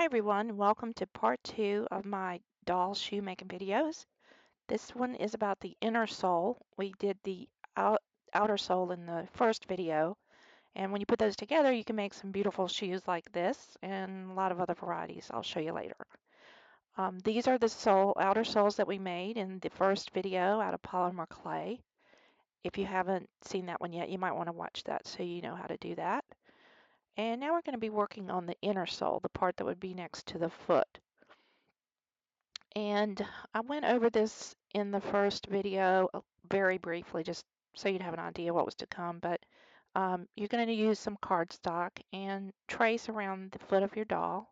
Hi everyone, welcome to part 2 of my doll shoe making videos. This one is about the inner sole. We did the outer sole in the first video, and when you put those together you can make some beautiful shoes like this and a lot of other varieties I'll show you later. These are the outer soles that we made in the first video out of polymer clay. If you haven't seen that one yet, you might want to watch that so you know how to do that. And now we're going to be working on the inner sole, the part that would be next to the foot. And I went over this in the first video very briefly, just so you'd have an idea what was to come. But you're going to use some cardstock and trace around the foot of your doll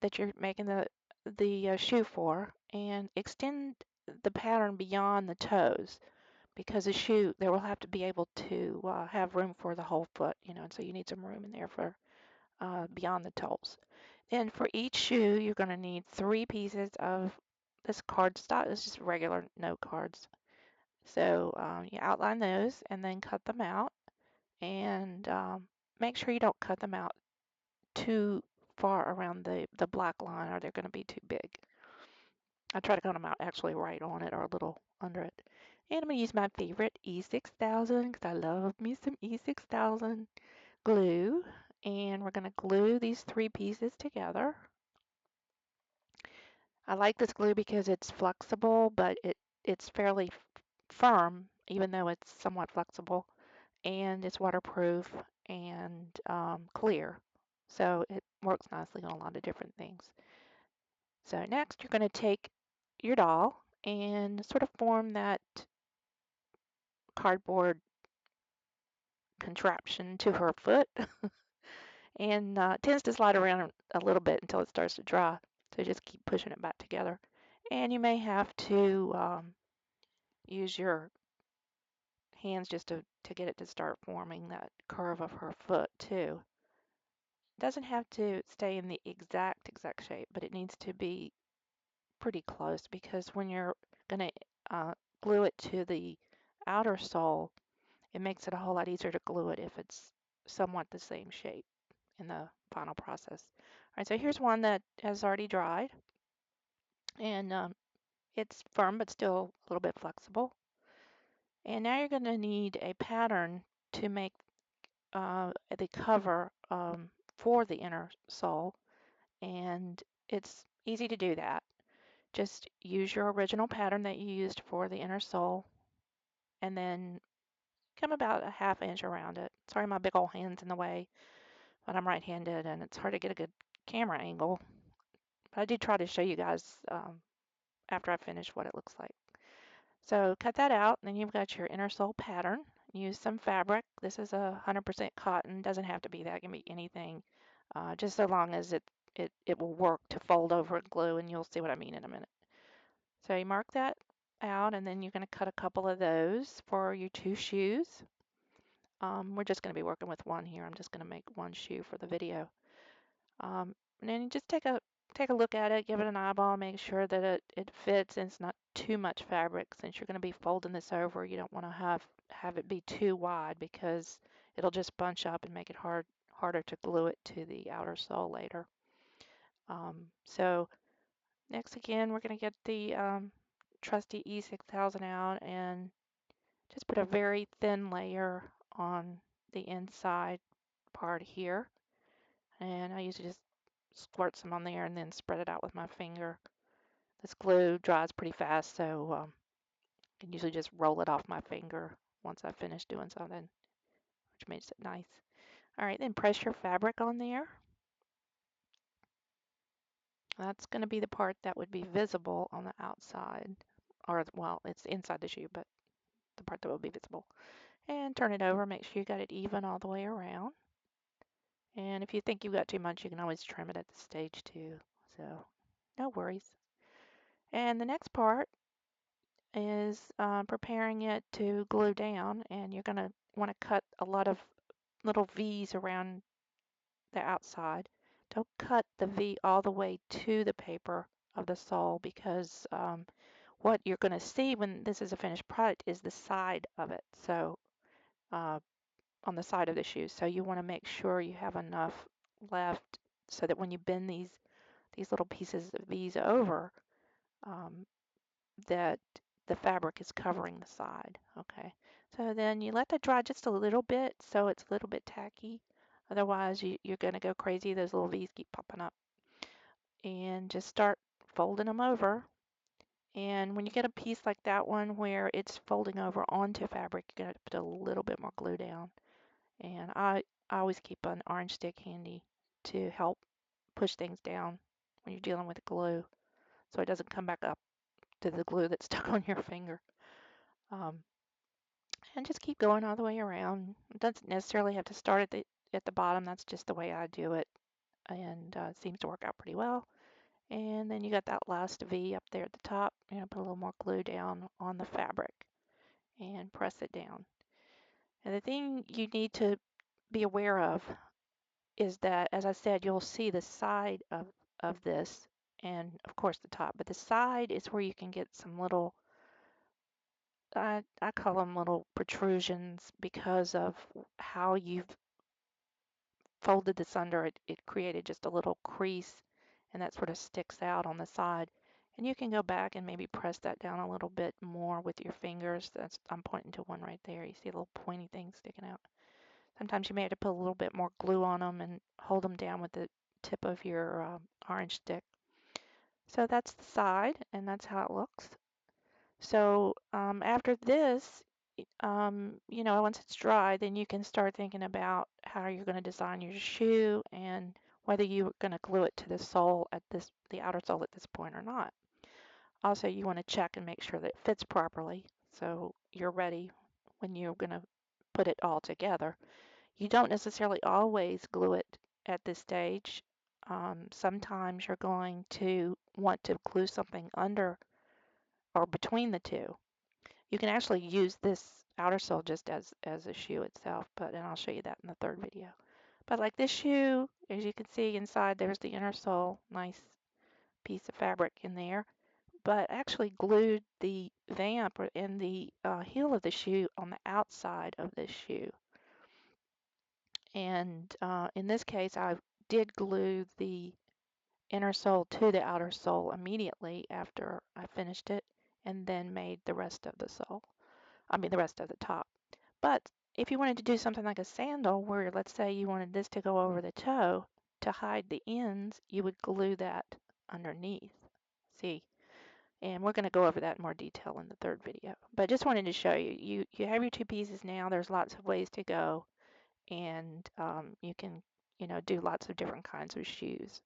that you're making the shoe for, and extend the pattern beyond the toes, because the shoe there will have to be able to have room for the whole foot, and so you need some room in there for beyond the toes. Then for each shoe, you're going to need 3 pieces of this cardstock. This is regular note cards. So you outline those and then cut them out, and make sure you don't cut them out too far around the black line, or they're going to be too big. I try to cut them out actually right on it or a little under it. And I'm going to use my favorite E6000 because I love me some E6000 glue. And we're going to glue these 3 pieces together. I like this glue because it's flexible, but it's fairly firm, even though it's somewhat flexible, and it's waterproof and clear. So it works nicely on a lot of different things. So next, you're going to take your doll and sort of form that cardboard contraption to her foot. And it tends to slide around a little bit until it starts to dry. So just keep pushing it back together. And you may have to use your hands just to get it to start forming that curve of her foot too. It doesn't have to stay in the exact shape, but it needs to be pretty close, because when you're going to glue it to the outer sole, it makes it a whole lot easier to glue it if it's somewhat the same shape in the final process. All right, so here's one that has already dried, and it's firm but still a little bit flexible. And now you're going to need a pattern to make the cover for the inner sole, and it's easy to do that. Just use your original pattern that you used for the inner sole, and then come about a ½ inch around it. Sorry, my big old hand's in the way, but I'm right-handed and it's hard to get a good camera angle. But I did try to show you guys after I finish what it looks like. So cut that out, and then you've got your inner sole pattern. Use some fabric. This is 100% cotton. Doesn't have to be that. It can be anything, just so long as it will work to fold over and glue, and you'll see what I mean in a minute. So you mark that out, and then you're going to cut a couple of those for your 2 shoes. We're just going to be working with one here. I'm just going to make one shoe for the video. And then you just take a look at it, give it an eyeball, make sure that it fits and it's not too much fabric. Since you're going to be folding this over, you don't want to have it be too wide, because it'll just bunch up and make it harder to glue it to the outer sole later. So next, again, we're going to get the trusty E6000 out and just put a very thin layer on the inside part here. And I usually just squirt some on there and then spread it out with my finger. This glue dries pretty fast, so I can usually just roll it off my finger once I finish doing something, which makes it nice. All right, then press your fabric on there. That's going to be the part that would be visible on the outside, or well, it's inside the shoe, but the part that will be visible. And turn it over, make sure you got it even all the way around. And if you think you've got too much, you can always trim it at this stage too, so no worries. And the next part is preparing it to glue down, and you're going to want to cut a lot of little V's around the outside. Don't cut the V all the way to the paper of the sole, because what you're going to see when this is a finished product is the side of it, so on the side of the shoe. So you want to make sure you have enough left so that when you bend these little pieces of these over, um, that the fabric is covering the side. Okay, so then you let that dry just a little bit so it's a little bit tacky. Otherwise, you're going to go crazy. Those little V's keep popping up. And just start folding them over. And when you get a piece like that one where it's folding over onto fabric, you're going to put a little bit more glue down. And I always keep an orange stick handy to help push things down when you're dealing with glue so it doesn't come back up to the glue that's stuck on your finger. Um, and just keep going all the way around. It doesn't necessarily have to start at the bottom. That's just the way I do it, and it seems to work out pretty well. And then you got that last V up there at the top. You know, put a little more glue down on the fabric and press it down. And the thing you need to be aware of is that, as I said, you'll see the side of this and of course the top, but the side is where you can get some little, I call them little protrusions because of how you've folded this under. It created just a little crease and that sort of sticks out on the side. And you can go back and maybe press that down a little bit more with your fingers. I'm pointing to one right there. You see a little pointy thing sticking out. Sometimes you may have to put a little bit more glue on them and hold them down with the tip of your orange stick. So that's the side, and that's how it looks. So after this, you know, once it's dry, then you can start thinking about how you're going to design your shoe and whether you're going to glue it to the sole at the outer sole at this point or not. Also, you want to check and make sure that it fits properly so you're ready when you're going to put it all together. You don't necessarily always glue it at this stage. Sometimes you're going to want to glue something under or between the two. You can actually use this outer sole just as a shoe itself, and I'll show you that in the third video. But like this shoe, as you can see inside, there's the inner sole, nice piece of fabric in there. But I actually glued the vamp in the heel of the shoe on the outside of this shoe. And in this case, I did glue the inner sole to the outer sole immediately after I finished it and then made the rest of the sole. I mean, the rest of the top. But if you wanted to do something like a sandal where, let's say, you wanted this to go over the toe to hide the ends, you would glue that underneath. See? And we're going to go over that in more detail in the third video. But just wanted to show you, you have your two pieces now. There's lots of ways to go, and you can, you know, do lots of different kinds of shoes.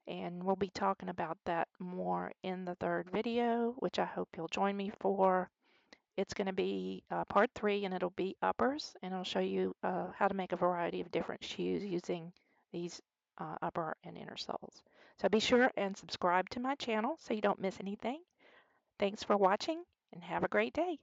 And we'll be talking about that more in the third video, which I hope you'll join me for. It's going to be part 3, and it'll be uppers, and I'll show you how to make a variety of different shoes using these upper and inner soles. So be sure and subscribe to my channel so you don't miss anything. Thanks for watching, and have a great day.